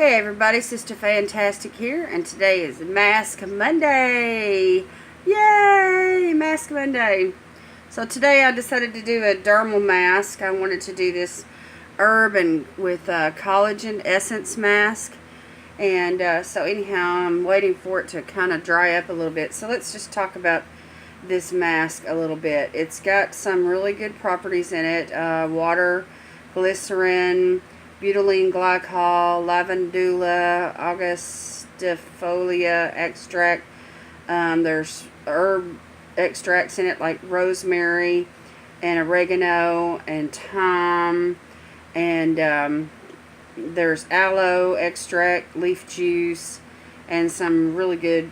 Hey everybody, Sister Fantastic here, and today is Mask Monday. Yay! Mask Monday. So today I decided to do a dermal mask. I wanted to do this herb and with collagen essence mask. And so anyhow, I'm waiting for it to kind of dry up a little bit. So let's just talk about this mask a little bit. It's got some really good properties in it. Water, glycerin, butylene glycol, lavandula, augustifolia extract. There's herb extracts in it like rosemary and oregano and thyme, and there's aloe extract, leaf juice, and some really good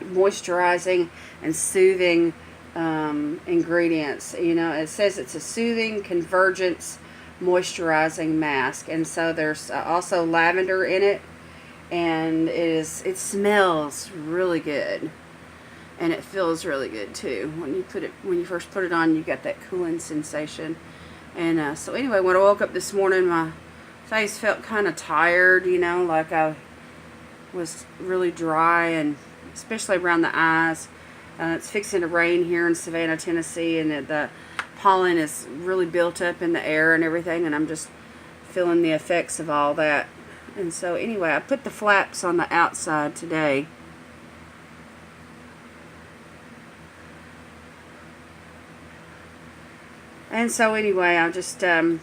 moisturizing and soothing ingredients. You know, it says it's a soothing convergence moisturizing mask, and so there's also lavender in it, and it smells really good, and it feels really good too. When you first put it on, you get that cooling sensation. And so anyway, when I woke up this morning, my face felt kind of tired, you know, like I was really dry, and especially around the eyes. It's fixing to rain here in Savannah, Tennessee, and the pollen is really built up in the air and everything, and I'm just feeling the effects of all that. And so anyway, I put the flaps on the outside today. And so anyway, I just this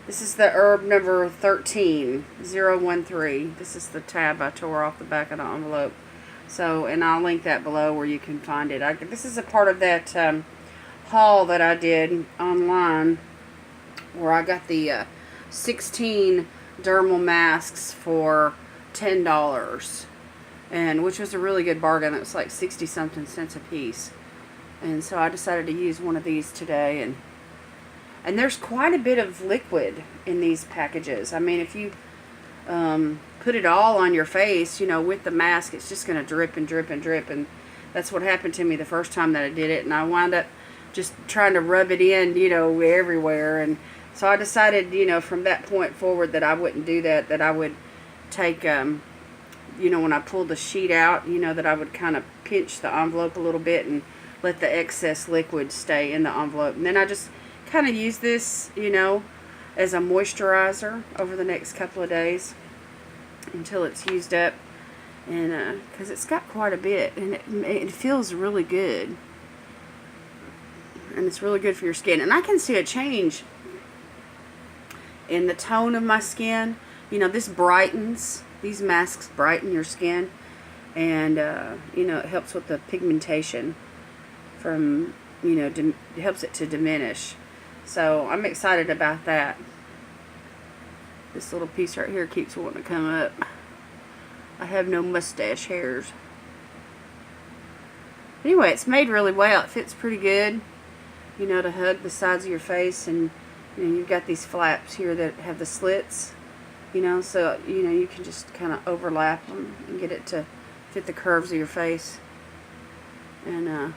is the herb number 13013. This is the tab I tore off the back of the envelope. So, and I'll link that below where you can find it. This is a part of that haul that I did online, where I got the 16 dermal masks for $10, and which was a really good bargain. It was like 60 something cents a piece. And so I decided to use one of these today, and there's quite a bit of liquid in these packages. I mean, if you put it all on your face, you know, with the mask, it's just going to drip and drip and drip, and that's what happened to me the first time that I did it, and I wound up just trying to rub it in, you know, everywhere. And so I decided, you know, from that point forward that I wouldn't do that, that I would take, you know, when I pulled the sheet out, you know, that I would kind of pinch the envelope a little bit and let the excess liquid stay in the envelope. And then I just kind of use this, you know, as a moisturizer over the next couple of days until it's used up. And because it's got quite a bit, and it feels really good, and it's really good for your skin. And I can see a change in the tone of my skin. You know, this brightens, these masks brighten your skin, and you know, it helps with the pigmentation from, you know, it helps it to diminish. So I'm excited about that. This little piece right here keeps wanting to come up. I have no mustache hairs. Anyway, it's made really well. It fits pretty good, you know, to hug the sides of your face. And you know, you've got these flaps here that have the slits, you know, so you know, you can just kind of overlap them and get it to fit the curves of your face. And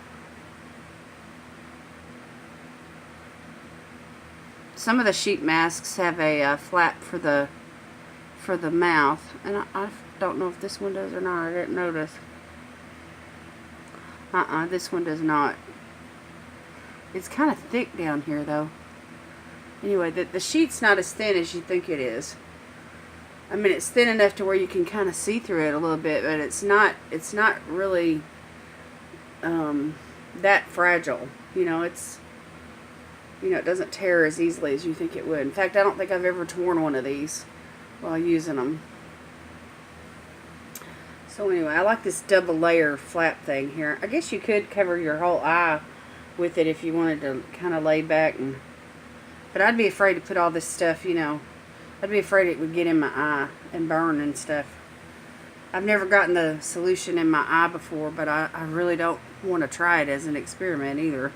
some of the sheet masks have a flap for the mouth, and I don't know if this one does or not. I didn't notice. This one does not. It's kind of thick down here though. Anyway, the sheet's not as thin as you think it is. I mean, it's thin enough to where you can kind of see through it a little bit, but it's not really that fragile. You know, it doesn't tear as easily as you think it would. In fact, I don't think I've ever torn one of these while using them. So anyway, I like this double layer flap thing here. I guess you could cover your whole eye with it if you wanted to kind of lay back, but I'd be afraid to put all this stuff, you know. I'd be afraid it would get in my eye and burn and stuff. I've never gotten the solution in my eye before, but I really don't want to try it as an experiment either.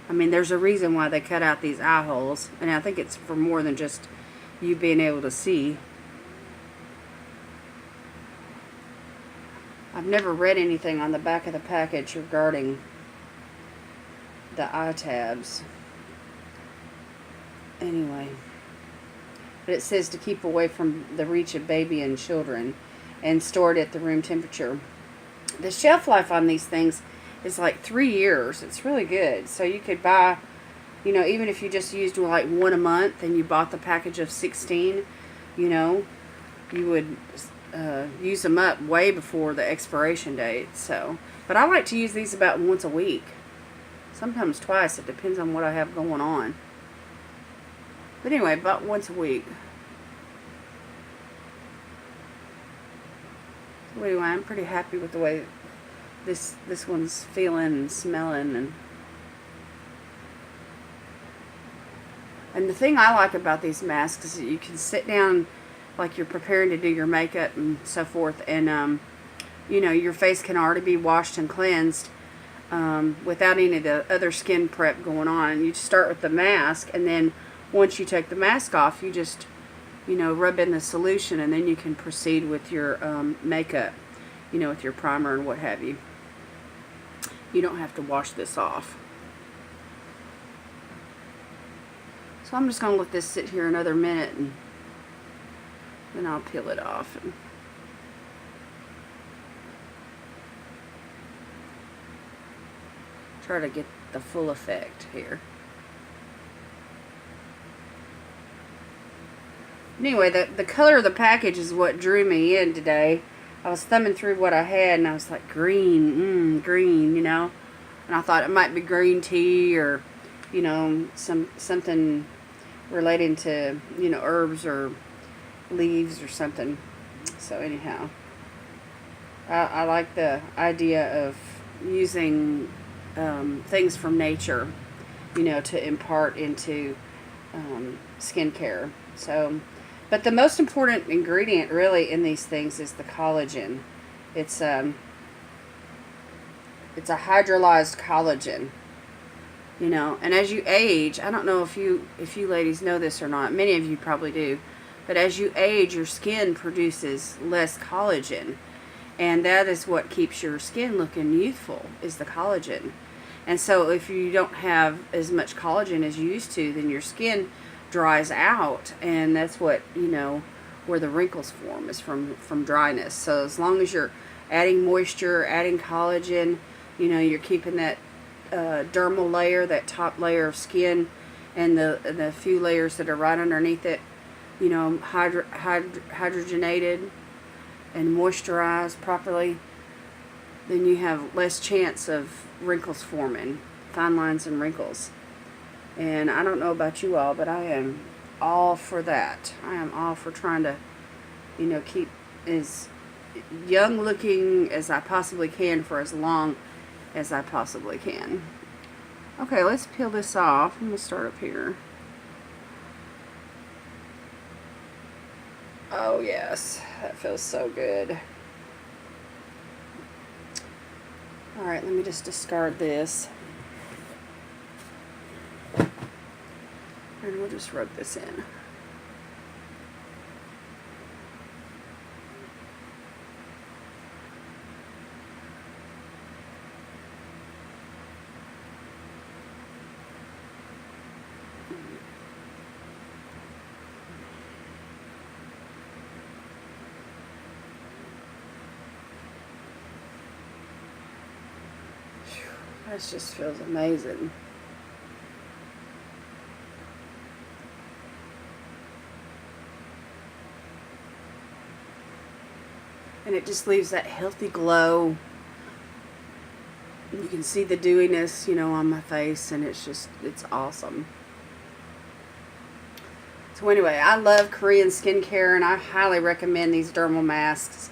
I mean, there's a reason why they cut out these eye holes, and I think it's for more than just you being able to see. I've never read anything on the back of the package regarding the eye tabs. Anyway, but it says to keep away from the reach of baby and children and stored at the room temperature. The shelf life on these things is like 3 years. It's really good. So you could buy, you know, even if you just used like one a month and you bought the package of 16, you know, you would use them up way before the expiration date. So, but I like to use these about once a week. Sometimes twice. It depends on what I have going on. But anyway, about once a week. So anyway, I'm pretty happy with the way this one's feeling and smelling. And the thing I like about these masks is that you can sit down like you're preparing to do your makeup and so forth, and you know, your face can already be washed and cleansed without any of the other skin prep going on. You just start with the mask, and then once you take the mask off, you just, you know, rub in the solution, and then you can proceed with your makeup, you know, with your primer and what have you. You don't have to wash this off. So I'm just going to let this sit here another minute, and then I'll peel it off. And try to get the full effect here. Anyway, the color of the package is what drew me in today. I was thumbing through what I had, and I was like, green, green, you know. And I thought it might be green tea, or, you know, something relating to, you know, herbs or leaves or something. So anyhow, I like the idea of using things from nature, you know, to impart into skincare. So, but the most important ingredient really in these things is the collagen. It's a hydrolyzed collagen, you know. And as you age, I don't know if you ladies know this or not. Many of you probably do. But as you age, your skin produces less collagen. And that is what keeps your skin looking youthful, is the collagen. And so if you don't have as much collagen as you used to, then your skin dries out. And that's what, you know, where the wrinkles form, is from dryness. So as long as you're adding moisture, adding collagen, you know, you're keeping that dermal layer, that top layer of skin, and the few layers that are right underneath it, you know, hydrogenated and moisturized properly, then you have less chance of wrinkles forming, fine lines and wrinkles. And I don't know about you all, but I am all for that. I am all for trying to, you know, keep as young looking as I possibly can for as long as I possibly can. Okay, let's peel this off. I'm going to start up here. Oh yes, that feels so good. Alright, let me just discard this. And we'll just rub this in. This just feels amazing. And it just leaves that healthy glow. You can see the dewiness, you know, on my face, and it's awesome. So anyway, I love Korean skincare, and I highly recommend these dermal masks.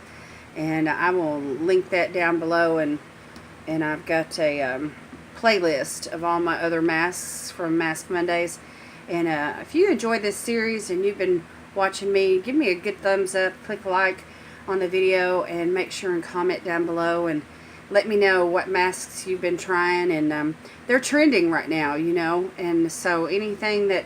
And I will link that down below, and I've got a playlist of all my other masks from Mask Mondays. And if you enjoyed this series and you've been watching me, give me a good thumbs up, click like on the video, and make sure and comment down below and let me know what masks you've been trying. And they're trending right now, you know, and so anything that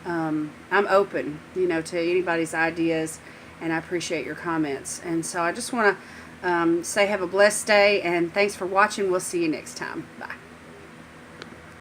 I'm open, you know, to anybody's ideas, and I appreciate your comments. And so I just want to say have a blessed day, and thanks for watching. We'll see you next time. Bye.